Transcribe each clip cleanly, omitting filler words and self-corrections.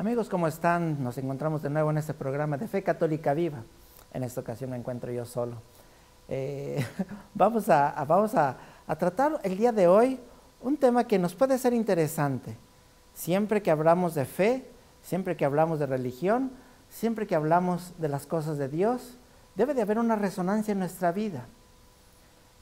Amigos, ¿cómo están? Nos encontramos de nuevo en este programa de Fe Católica Viva. En esta ocasión me encuentro yo solo. Vamos a tratar el día de hoy un tema que nos puede ser interesante. Siempre que hablamos de fe, siempre que hablamos de religión, siempre que hablamos de las cosas de Dios, debe de haber una resonancia en nuestra vida.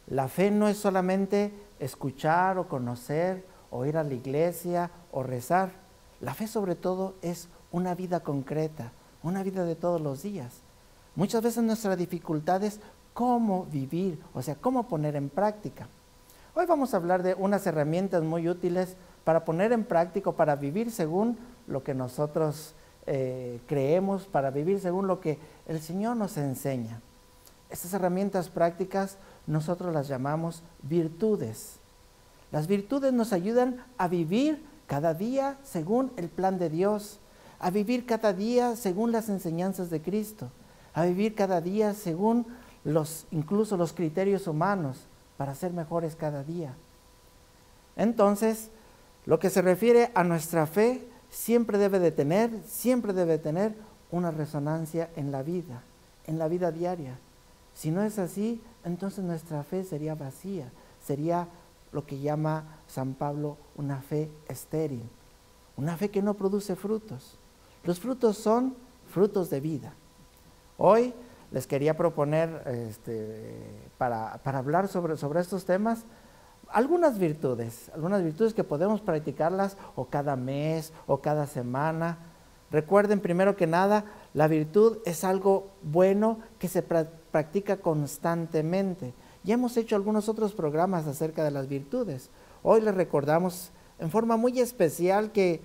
La fe no es solamente escuchar o conocer, o ir a la iglesia o rezar. La fe sobre todo es una vida concreta, una vida de todos los días. Muchas veces nuestra dificultad es cómo vivir, o sea, cómo poner en práctica. Hoy vamos a hablar de unas herramientas muy útiles para poner en práctica, para vivir según lo que nosotros creemos, para vivir según lo que el Señor nos enseña. Estas herramientas prácticas nosotros las llamamos virtudes. Las virtudes nos ayudan a vivir cada día según el plan de Dios, a vivir cada día según las enseñanzas de Cristo, a vivir cada día según incluso los criterios humanos para ser mejores cada día. Entonces, lo que se refiere a nuestra fe siempre debe de tener una resonancia en la vida diaria. Si no es así, entonces nuestra fe sería vacía, sería lo que llama San Pablo una fe estéril, una fe que no produce frutos. Los frutos son frutos de vida. Hoy les quería proponer, para hablar sobre estos temas, algunas virtudes que podemos practicarlas o cada mes o cada semana. Recuerden, primero que nada, la virtud es algo bueno que se practica constantemente. Ya hemos hecho algunos otros programas acerca de las virtudes. Hoy les recordamos en forma muy especial que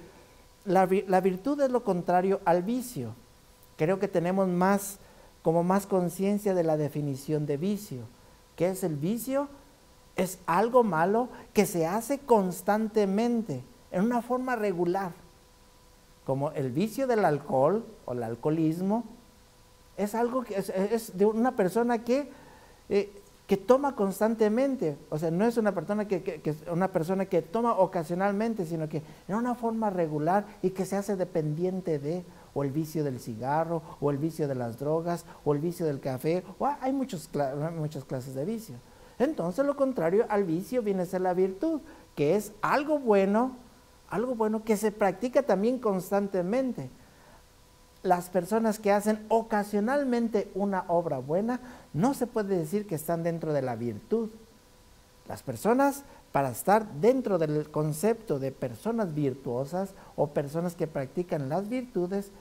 la virtud es lo contrario al vicio. Creo que tenemos más conciencia de la definición de vicio. ¿Qué es el vicio? Es algo malo que se hace constantemente, en una forma regular. Como el vicio del alcohol o el alcoholismo, es algo que es de una persona que toma constantemente. O sea, no es una persona que toma ocasionalmente, sino que en una forma regular y que se hace dependiente de, o el vicio del cigarro, o el vicio de las drogas, o el vicio del café. Hay muchas clases de vicio. Entonces, lo contrario al vicio viene a ser la virtud, que es algo bueno que se practica también constantemente. Las personas que hacen ocasionalmente una obra buena, no se puede decir que están dentro de la virtud. Las personas, para estar dentro del concepto de personas virtuosas o personas que practican las virtudes,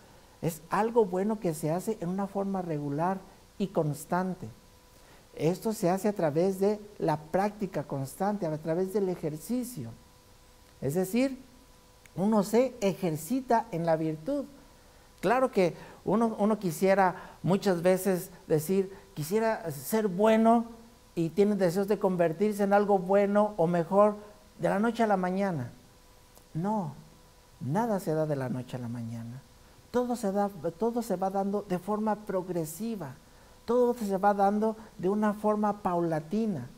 es algo bueno que se hace en una forma regular y constante. Esto se hace a través de la práctica constante, a través del ejercicio. Es decir, uno se ejercita en la virtud. Claro que uno quisiera muchas veces decir, quisiera ser bueno y tiene deseos de convertirse en algo bueno o mejor de la noche a la mañana. No, nada se da de la noche a la mañana. Todo se va dando de forma progresiva, todo se va dando de una forma paulatina.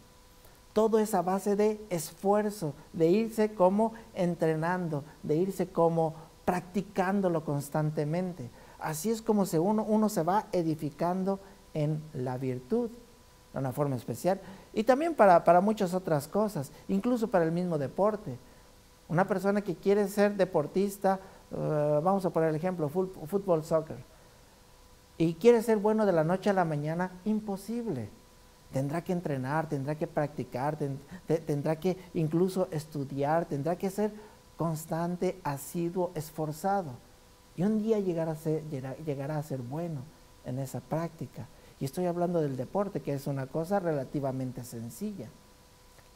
Todo es a base de esfuerzo, de irse como entrenando, de irse como practicándolo constantemente. Así es como uno se va edificando en la virtud, de una forma especial. Y también para muchas otras cosas, incluso para el mismo deporte. Una persona que quiere ser deportista, vamos a poner el ejemplo, fútbol, soccer, y quiere ser bueno de la noche a la mañana, imposible. Tendrá que entrenar, tendrá que practicar, tendrá que incluso estudiar, tendrá que ser constante, asiduo, esforzado. Y un día llegará a ser bueno en esa práctica. Y estoy hablando del deporte, que es una cosa relativamente sencilla.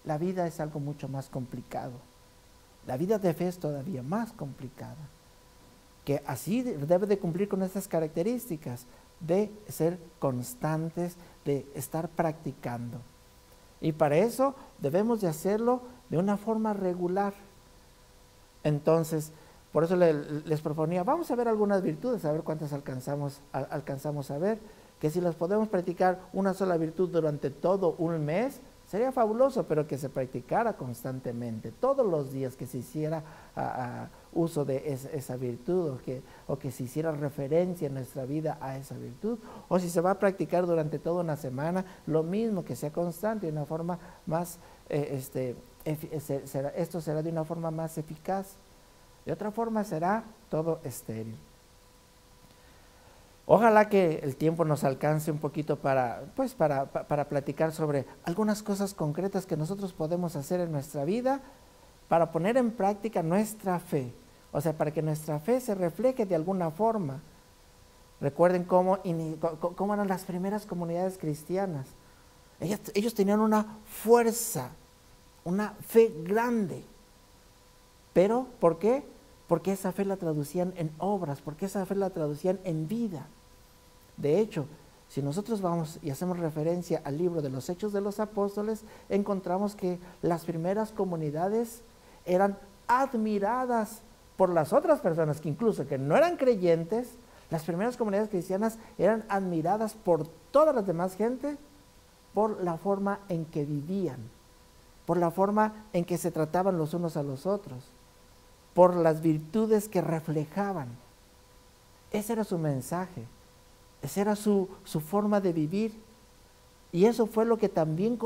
La vida es algo mucho más complicado. La vida de fe es todavía más complicada. Que así debe de cumplir con estas características de ser constantes, de estar practicando. Y para eso debemos de hacerlo de una forma regular. Entonces, por eso les proponía, vamos a ver algunas virtudes, a ver cuántas alcanzamos a ver, que si las podemos practicar una sola virtud durante todo un mes, sería fabuloso, pero que se practicara constantemente, todos los días, que se hiciera uso de esa virtud, o que se hiciera referencia en nuestra vida a esa virtud, o si se va a practicar durante toda una semana, lo mismo, que sea constante, de una forma más, esto será de una forma más eficaz. De otra forma será todo estéril. Ojalá que el tiempo nos alcance un poquito para platicar sobre algunas cosas concretas que nosotros podemos hacer en nuestra vida para poner en práctica nuestra fe. O sea, para que nuestra fe se refleje de alguna forma. Recuerden cómo eran las primeras comunidades cristianas. Ellos tenían una fuerza, una fe grande. ¿Pero por qué? Porque esa fe la traducían en obras, porque esa fe la traducían en vida. De hecho, si nosotros vamos y hacemos referencia al libro de los Hechos de los Apóstoles, encontramos que las primeras comunidades eran admiradas por las otras personas, que incluso que no eran creyentes. Las primeras comunidades cristianas eran admiradas por todas las demás gente por la forma en que vivían, por la forma en que se trataban los unos a los otros, por las virtudes que reflejaban. Ese era su mensaje, esa era su forma de vivir, y eso fue lo que también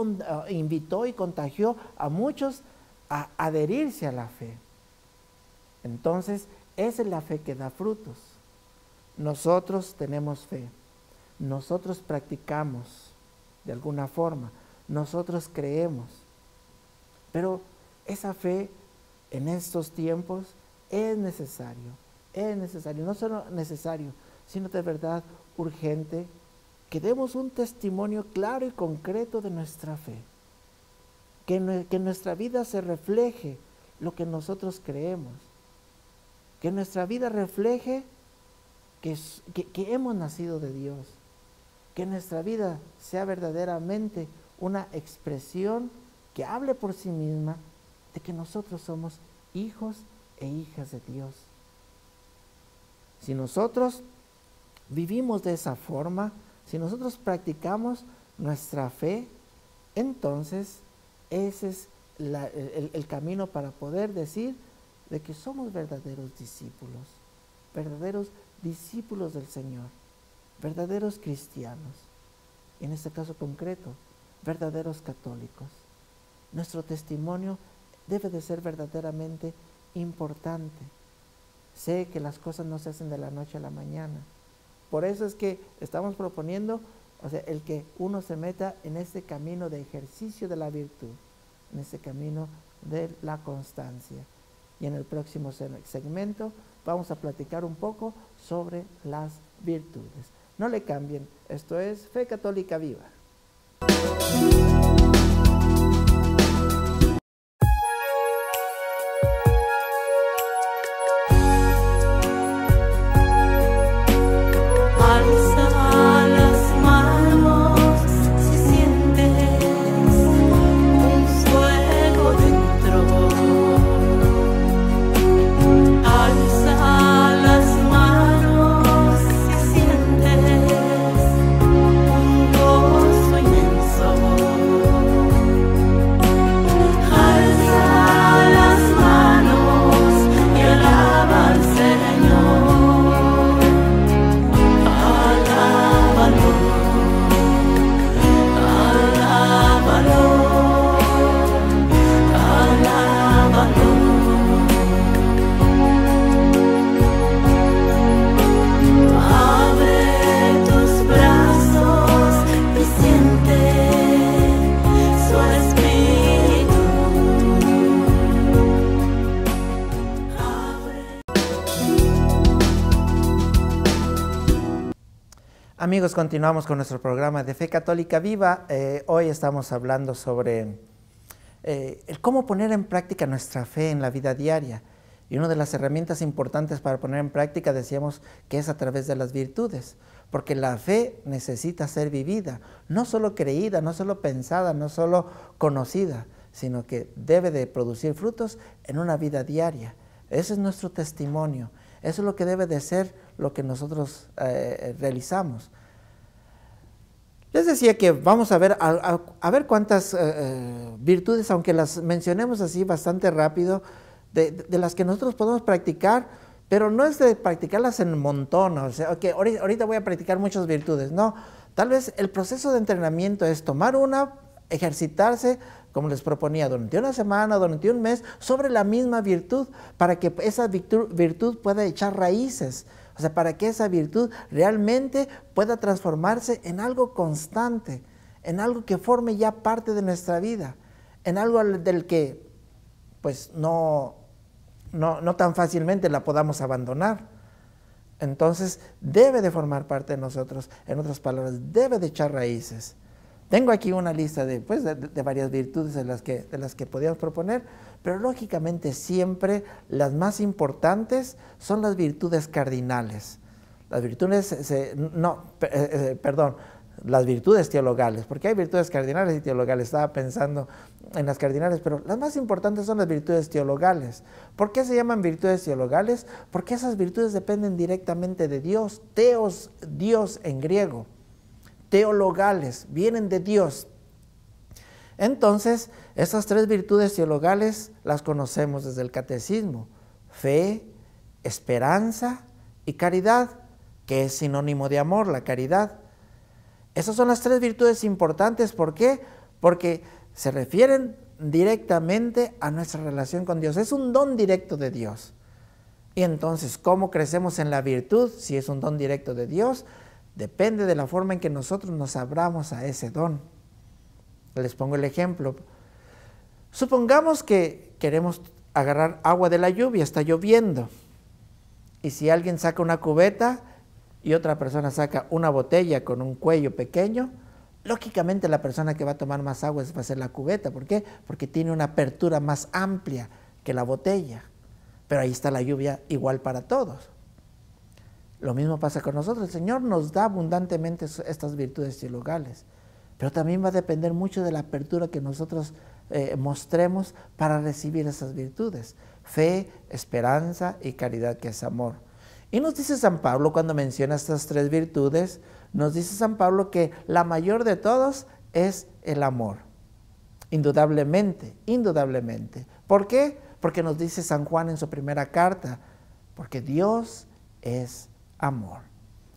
invitó y contagió a muchos a adherirse a la fe. Entonces, esa es la fe que da frutos. Nosotros tenemos fe, nosotros practicamos de alguna forma, nosotros creemos, pero esa fe en estos tiempos es necesario, no solo necesario, sino de verdad urgente, que demos un testimonio claro y concreto de nuestra fe, que en nuestra vida se refleje lo que nosotros creemos, que nuestra vida refleje que hemos nacido de Dios, que nuestra vida sea verdaderamente una expresión que hable por sí misma de que nosotros somos hijos e hijas de Dios. Si nosotros vivimos de esa forma, si nosotros practicamos nuestra fe, entonces ese es el camino para poder decir de que somos verdaderos discípulos del Señor, verdaderos cristianos, y en este caso concreto, verdaderos católicos. Nuestro testimonio debe de ser verdaderamente importante. Sé que las cosas no se hacen de la noche a la mañana. Por eso es que estamos proponiendo, el que uno se meta en este camino de ejercicio de la virtud, en este camino de la constancia. Y en el próximo segmento vamos a platicar un poco sobre las virtudes. No le cambien, esto es Fe Católica Viva. Amigos, continuamos con nuestro programa de Fe Católica Viva. Hoy estamos hablando sobre el cómo poner en práctica nuestra fe en la vida diaria. Y una de las herramientas importantes para poner en práctica, decíamos, que es a través de las virtudes. Porque la fe necesita ser vivida, no solo creída, no solo pensada, no solo conocida, sino que debe de producir frutos en una vida diaria. Ese es nuestro testimonio. Eso es lo que debe de ser lo que nosotros realizamos. Les decía que vamos a ver cuántas virtudes, aunque las mencionemos así bastante rápido, de las que nosotros podemos practicar, pero no es de practicarlas en montón, o sea, okay, ahorita voy a practicar muchas virtudes, no. Tal vez el proceso de entrenamiento es tomar una, ejercitarse, como les proponía, durante una semana, durante un mes, sobre la misma virtud, para que esa virtud pueda echar raíces, o sea, para que esa virtud realmente pueda transformarse en algo constante, en algo que forme ya parte de nuestra vida, en algo del que pues no tan fácilmente la podamos abandonar. Entonces debe de formar parte de nosotros, en otras palabras, debe de echar raíces. Tengo aquí una lista de varias virtudes de las que podíamos proponer, pero lógicamente siempre las más importantes son las virtudes cardinales. Las virtudes, las virtudes teologales, porque hay virtudes cardinales y teologales. Estaba pensando en las cardinales, pero las más importantes son las virtudes teologales. ¿Por qué se llaman virtudes teologales? Porque esas virtudes dependen directamente de Dios. Teos, Dios en griego. Teologales, vienen de Dios. Entonces, esas tres virtudes teologales las conocemos desde el catecismo: fe, esperanza y caridad, que es sinónimo de amor, la caridad. Esas son las tres virtudes importantes. ¿Por qué? Porque se refieren directamente a nuestra relación con Dios. Es un don directo de Dios. Y entonces, ¿cómo crecemos en la virtud? Si es un don directo de Dios, depende de la forma en que nosotros nos abramos a ese don. Les pongo el ejemplo. Supongamos que queremos agarrar agua de la lluvia, está lloviendo. Y si alguien saca una cubeta y otra persona saca una botella con un cuello pequeño, lógicamente la persona que va a tomar más agua va a ser la cubeta. ¿Por qué? Porque tiene una apertura más amplia que la botella. Pero ahí está la lluvia igual para todos. Lo mismo pasa con nosotros. El Señor nos da abundantemente estas virtudes teologales, pero también va a depender mucho de la apertura que nosotros mostremos para recibir esas virtudes: fe, esperanza y caridad, que es amor. Y nos dice San Pablo, cuando menciona estas tres virtudes, nos dice San Pablo que la mayor de todos es el amor. Indudablemente, indudablemente. ¿Por qué? Porque nos dice San Juan en su primera carta: porque Dios es amor.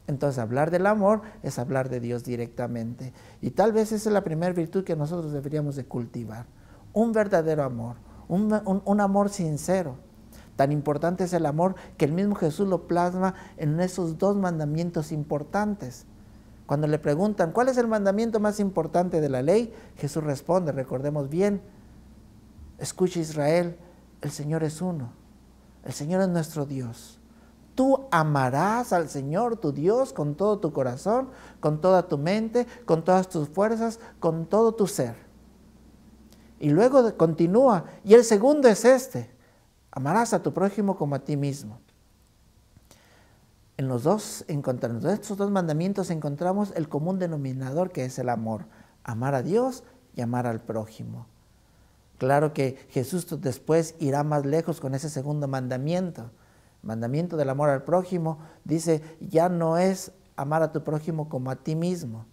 Entonces, hablar del amor es hablar de Dios directamente. Y tal vez esa es la primera virtud que nosotros deberíamos de cultivar: un verdadero amor, un amor sincero. Tan importante es el amor que el mismo Jesús lo plasma en esos dos mandamientos importantes. Cuando le preguntan, ¿cuál es el mandamiento más importante de la ley?, Jesús responde, recordemos bien: escucha, Israel, el Señor es uno, el Señor es nuestro Dios. Tú amarás al Señor tu Dios con todo tu corazón, con toda tu mente, con todas tus fuerzas, con todo tu ser. Y luego continúa, y el segundo es este: amarás a tu prójimo como a ti mismo. En estos dos mandamientos encontramos el común denominador, que es el amor: amar a Dios y amar al prójimo. Claro que Jesús después irá más lejos con ese segundo mandamiento. El mandamiento del amor al prójimo dice, ya no es amar a tu prójimo como a ti mismo,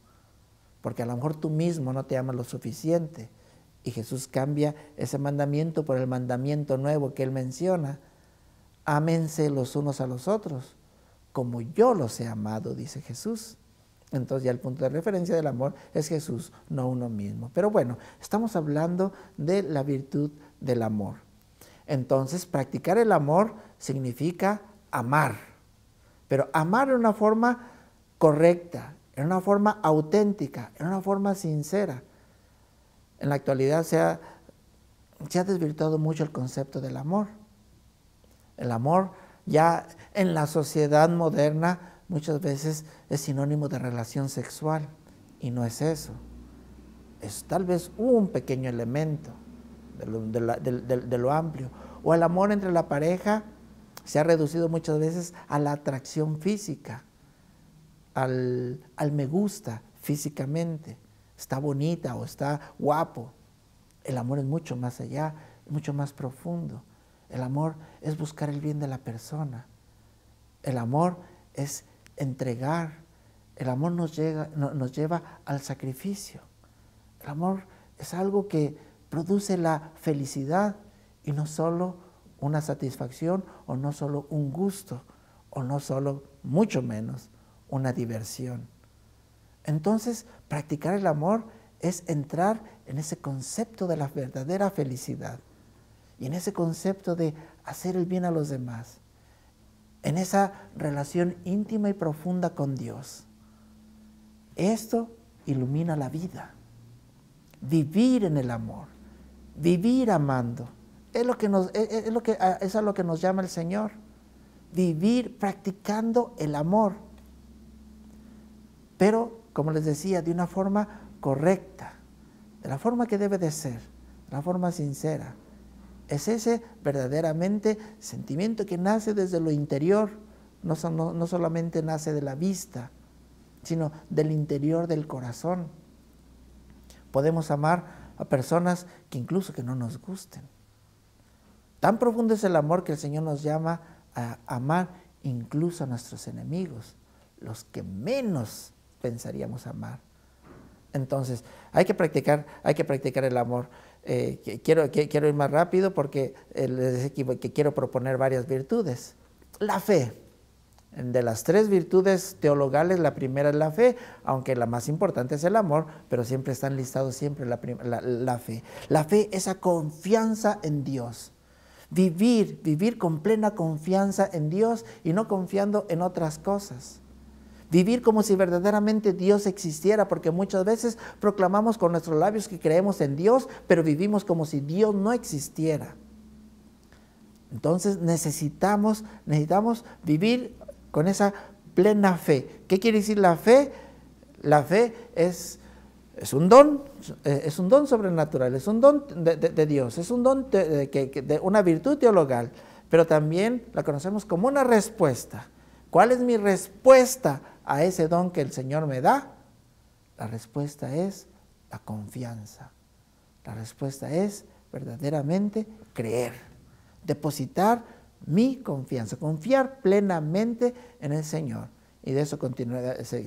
porque a lo mejor tú mismo no te amas lo suficiente. Y Jesús cambia ese mandamiento por el mandamiento nuevo que él menciona: ámense los unos a los otros como yo los he amado, dice Jesús. Entonces ya el punto de referencia del amor es Jesús, no uno mismo. Pero bueno, estamos hablando de la virtud del amor. Entonces, practicar el amor significa amar, pero amar en una forma correcta, en una forma auténtica, en una forma sincera. En la actualidad se ha desvirtuado mucho el concepto del amor. El amor ya en la sociedad moderna muchas veces es sinónimo de relación sexual, y no es eso. Es tal vez un pequeño elemento de lo amplio. O el amor entre la pareja se ha reducido muchas veces a la atracción física, al me gusta físicamente, está bonita o está guapo. El amor es mucho más allá, mucho más profundo. El amor es buscar el bien de la persona. El amor es entregar. El amor nos lleva al sacrificio. El amor es algo que produce la felicidad, y no solo una satisfacción o no solo un gusto o no solo, mucho menos, una diversión. Entonces, practicar el amor es entrar en ese concepto de la verdadera felicidad y en ese concepto de hacer el bien a los demás, en esa relación íntima y profunda con Dios. Esto ilumina la vida. Vivir en el amor, vivir amando, es a lo que nos llama el Señor. Vivir practicando el amor, pero, como les decía, de una forma correcta, de la forma que debe de ser, de la forma sincera. Es ese verdaderamente sentimiento que nace desde lo interior, no solamente nace de la vista, sino del interior del corazón. Podemos amar a personas que incluso que no nos gusten. Tan profundo es el amor que el Señor nos llama a amar incluso a nuestros enemigos, los que menos pensaríamos amar. Entonces, hay que practicar el amor. Quiero ir más rápido porque les dije que quiero proponer varias virtudes. La fe. De las 3 virtudes teologales, la primera es la fe, aunque la más importante es el amor, pero siempre están listados siempre la fe. La fe, esa confianza en Dios. Vivir con plena confianza en Dios y no confiando en otras cosas. Vivir como si verdaderamente Dios existiera, porque muchas veces proclamamos con nuestros labios que creemos en Dios, pero vivimos como si Dios no existiera. Entonces necesitamos vivir con esa plena fe. ¿Qué quiere decir la fe? La fe es un don sobrenatural, es un don de Dios, es un don de una virtud teologal, pero también la conocemos como una respuesta. ¿Cuál es mi respuesta a ese don que el Señor me da? La respuesta es la confianza. La respuesta es verdaderamente creer, depositar mi confianza, confiar plenamente en el Señor. Y de eso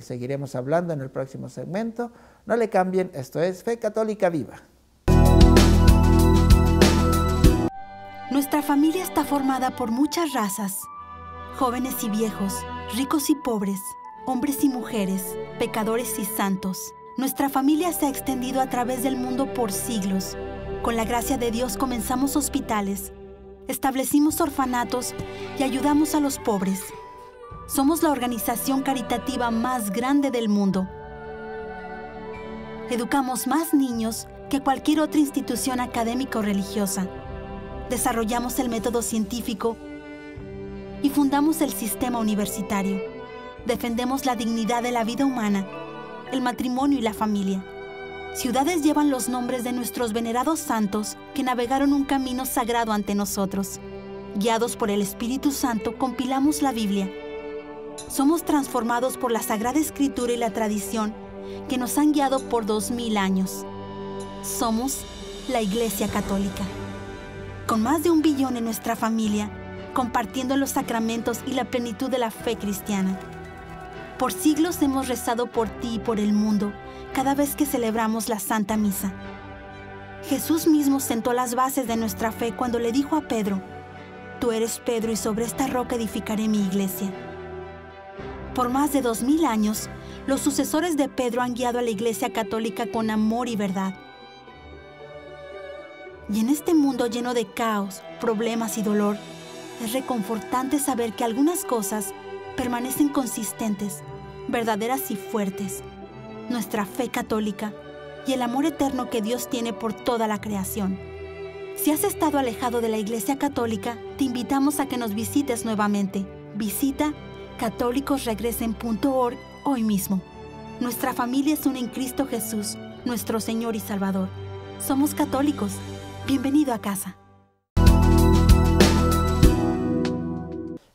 seguiremos hablando en el próximo segmento. No le cambien, esto es Fe Católica Viva. Nuestra familia está formada por muchas razas, jóvenes y viejos, ricos y pobres, hombres y mujeres, pecadores y santos. Nuestra familia se ha extendido a través del mundo por siglos. Con la gracia de Dios comenzamos hospitales, establecimos orfanatos y ayudamos a los pobres. Somos la organización caritativa más grande del mundo. Educamos más niños que cualquier otra institución académica o religiosa. Desarrollamos el método científico y fundamos el sistema universitario. Defendemos la dignidad de la vida humana, el matrimonio y la familia. Ciudades llevan los nombres de nuestros venerados santos que navegaron un camino sagrado ante nosotros. Guiados por el Espíritu Santo, compilamos la Biblia. Somos transformados por la Sagrada Escritura y la tradición que nos han guiado por 2000 años. Somos la Iglesia Católica. Con más de 1 billón en nuestra familia, compartiendo los sacramentos y la plenitud de la fe cristiana. Por siglos hemos rezado por ti y por el mundo cada vez que celebramos la Santa Misa. Jesús mismo sentó las bases de nuestra fe cuando le dijo a Pedro: Tú eres Pedro y sobre esta roca edificaré mi iglesia. Por más de 2000 años, los sucesores de Pedro han guiado a la Iglesia Católica con amor y verdad. Y en este mundo lleno de caos, problemas y dolor, es reconfortante saber que algunas cosas permanecen consistentes, verdaderas y fuertes. Nuestra fe católica y el amor eterno que Dios tiene por toda la creación. Si has estado alejado de la Iglesia Católica, te invitamos a que nos visites nuevamente. Visita católicosregresen.org hoy mismo. Nuestra familia es una en Cristo Jesús, nuestro Señor y Salvador. Somos católicos. Bienvenido a casa.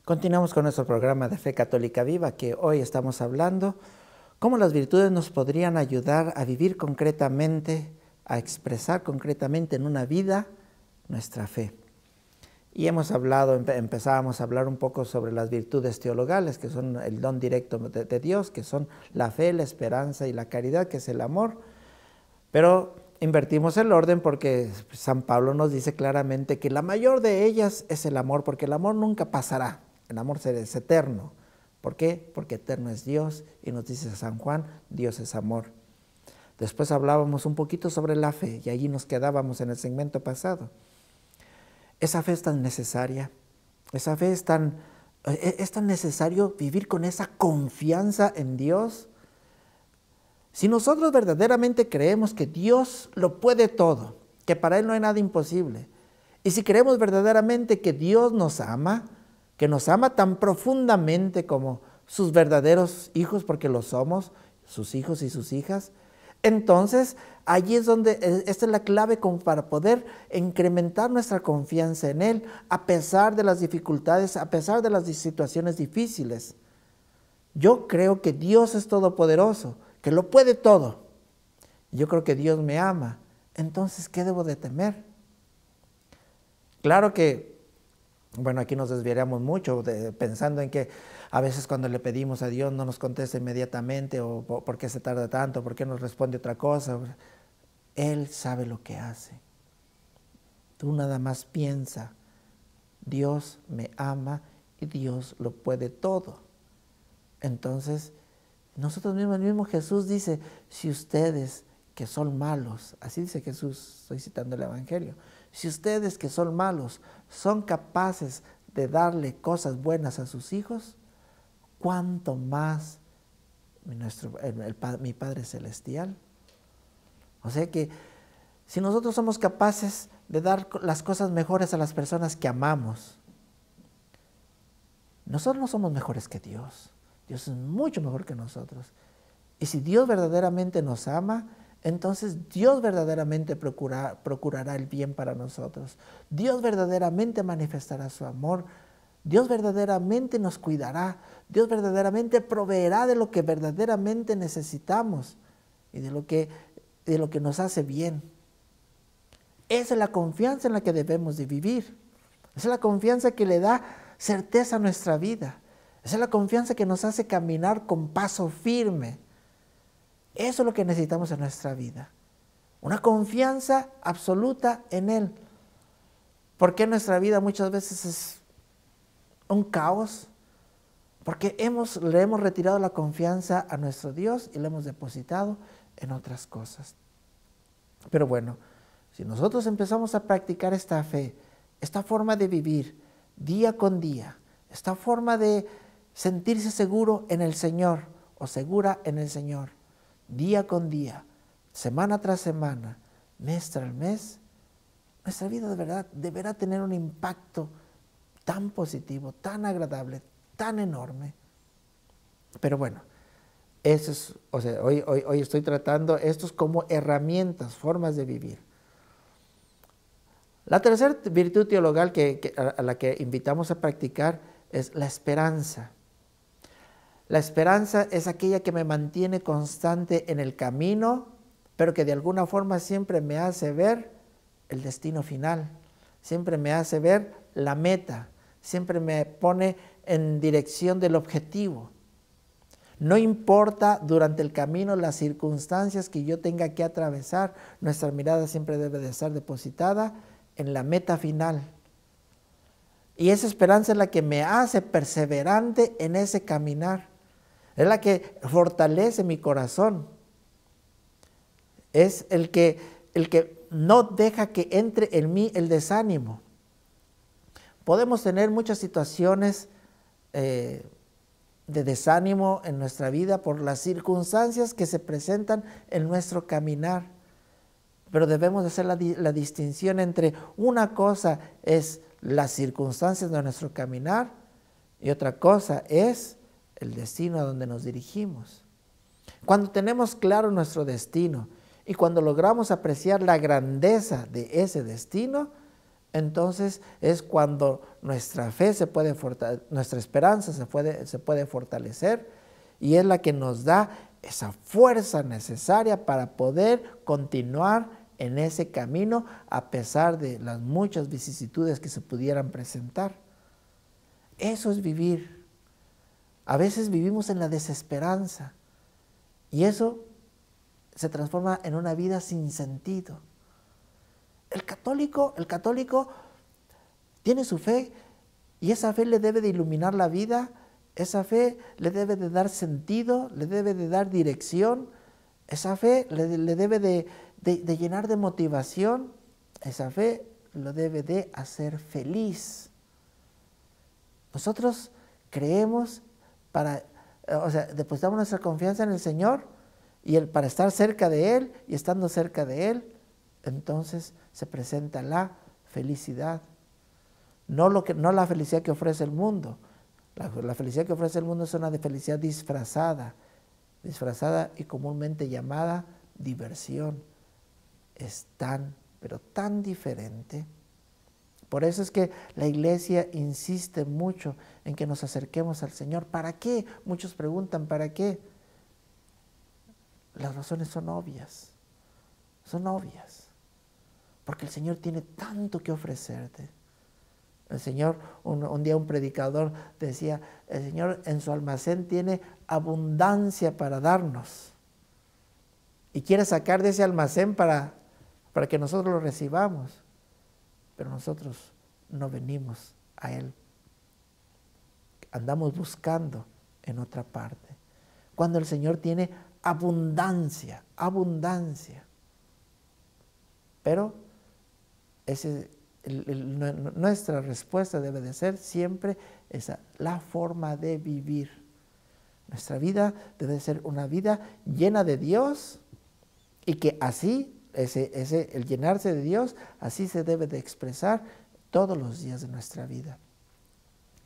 Continuamos con nuestro programa de Fe Católica Viva, que hoy estamos hablando cómo las virtudes nos podrían ayudar a vivir concretamente, a expresar concretamente en una vida nuestra fe. Y empezábamos a hablar un poco sobre las virtudes teologales, que son el don directo de Dios, que son la fe, la esperanza y la caridad, que es el amor. Pero invertimos el orden porque San Pablo nos dice claramente que la mayor de ellas es el amor, porque el amor nunca pasará, el amor es eterno. ¿Por qué? Porque eterno es Dios, y nos dice San Juan, Dios es amor. Después hablábamos un poquito sobre la fe, y allí nos quedábamos en el segmento pasado. Esa fe es tan necesaria, esa fe es tan necesario vivir con esa confianza en Dios. Si nosotros verdaderamente creemos que Dios lo puede todo, que para Él no hay nada imposible, y si creemos verdaderamente que Dios nos ama, que nos ama tan profundamente como sus verdaderos hijos, porque lo somos, sus hijos y sus hijas, entonces allí es donde, esta es la clave como para poder incrementar nuestra confianza en Él, a pesar de las dificultades, a pesar de las situaciones difíciles. Yo creo que Dios es todopoderoso, que lo puede todo. Yo creo que Dios me ama. Entonces, ¿qué debo de temer? Claro que, bueno, aquí nos desviaríamos mucho pensando en que a veces cuando le pedimos a Dios no nos contesta inmediatamente, o por qué se tarda tanto, por qué nos responde otra cosa. Él sabe lo que hace. Tú nada más piensa, Dios me ama y Dios lo puede todo. Entonces, nosotros mismos, el mismo Jesús dice, si ustedes que son malos, así dice Jesús, estoy citando el Evangelio, si ustedes que son malos son capaces de darle cosas buenas a sus hijos, ¿cuánto más mi Padre Celestial? O sea que si nosotros somos capaces de dar las cosas mejores a las personas que amamos, nosotros no somos mejores que Dios. Dios es mucho mejor que nosotros. Y si Dios verdaderamente nos ama, entonces Dios verdaderamente procurará el bien para nosotros. Dios verdaderamente manifestará su amor. Dios verdaderamente nos cuidará. Dios verdaderamente proveerá de lo que verdaderamente necesitamos y de lo que nos hace bien. Esa es la confianza en la que debemos de vivir. Esa es la confianza que le da certeza a nuestra vida. Esa es la confianza que nos hace caminar con paso firme. Eso es lo que necesitamos en nuestra vida. Una confianza absoluta en Él. Porque nuestra vida muchas veces es un caos? Porque le hemos retirado la confianza a nuestro Dios y la hemos depositado en otras cosas. Pero bueno, si nosotros empezamos a practicar esta fe, esta forma de vivir día con día, esta forma de sentirse seguro en el Señor o segura en el Señor, día con día, semana tras semana, mes tras mes, nuestra vida de verdad deberá tener un impacto tan positivo, tan agradable, tan enorme. Pero bueno, eso es, o sea, hoy estoy tratando estos como herramientas, formas de vivir. La tercera virtud teologal a la que invitamos a practicar es la esperanza. La esperanza es aquella que me mantiene constante en el camino, pero que de alguna forma siempre me hace ver el destino final, siempre me hace ver la meta, siempre me pone en dirección del objetivo. No importa durante el camino las circunstancias que yo tenga que atravesar, nuestra mirada siempre debe de estar depositada en la meta final. Y esa esperanza es la que me hace perseverante en ese caminar. Es la que fortalece mi corazón. Es el que no deja que entre en mí el desánimo. Podemos tener muchas situaciones de desánimo en nuestra vida por las circunstancias que se presentan en nuestro caminar. Pero debemos hacer la distinción entre una cosa es las circunstancias de nuestro caminar y otra cosa es el destino a donde nos dirigimos. Cuando tenemos claro nuestro destino y cuando logramos apreciar la grandeza de ese destino, entonces es cuando nuestra fe nuestra esperanza se puede fortalecer y es la que nos da esa fuerza necesaria para poder continuar en ese camino a pesar de las muchas vicisitudes que se pudieran presentar. Eso es vivir. A veces vivimos en la desesperanza y eso se transforma en una vida sin sentido. El católico tiene su fe y esa fe le debe de iluminar la vida, esa fe le debe de dar sentido, le debe de dar dirección, esa fe le debe de llenar de motivación, esa fe lo debe de hacer feliz. Nosotros creemos depositamos nuestra confianza en el Señor y para estar cerca de Él y estando cerca de Él, entonces se presenta la felicidad. No la felicidad que ofrece el mundo. La felicidad que ofrece el mundo es una felicidad disfrazada y comúnmente llamada diversión. Es pero tan diferente. Por eso es que la Iglesia insiste mucho en que nos acerquemos al Señor. ¿Para qué? Muchos preguntan, ¿para qué? Las razones son obvias. Son obvias. Porque el Señor tiene tanto que ofrecerte. El Señor, un día un predicador decía, el Señor en su almacén tiene abundancia para darnos. Y quiere sacar de ese almacén para que nosotros lo recibamos. Pero nosotros no venimos a Él. Andamos buscando en otra parte. Cuando el Señor tiene abundancia. Pero nuestra respuesta debe de ser siempre la forma de vivir. Nuestra vida debe ser una vida llena de Dios y que así, el llenarse de Dios, así se debe de expresar todos los días de nuestra vida.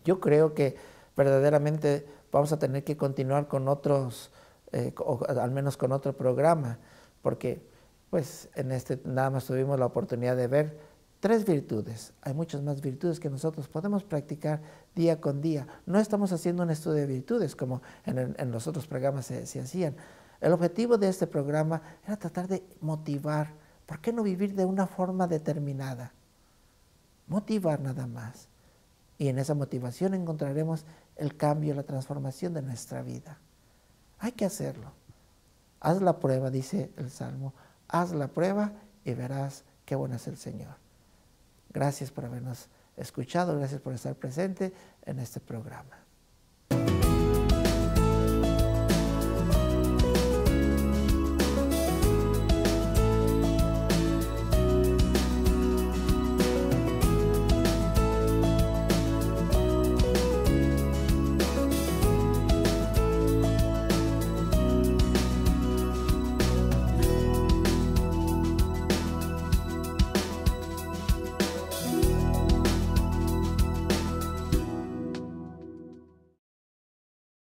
Yo creo que verdaderamente vamos a tener que continuar con otros, o al menos con otro programa, porque pues en nada más tuvimos la oportunidad de ver 3 virtudes. Hay muchas más virtudes que nosotros podemos practicar día con día. No estamos haciendo un estudio de virtudes como en los otros programas se hacían. El objetivo de este programa era tratar de motivar. ¿Por qué no vivir de una forma determinada? Motivar nada más. Y en esa motivación encontraremos el cambio, la transformación de nuestra vida. Hay que hacerlo. Haz la prueba, dice el Salmo. Haz la prueba y verás qué bueno es el Señor. Gracias por habernos escuchado, gracias por estar presente en este programa.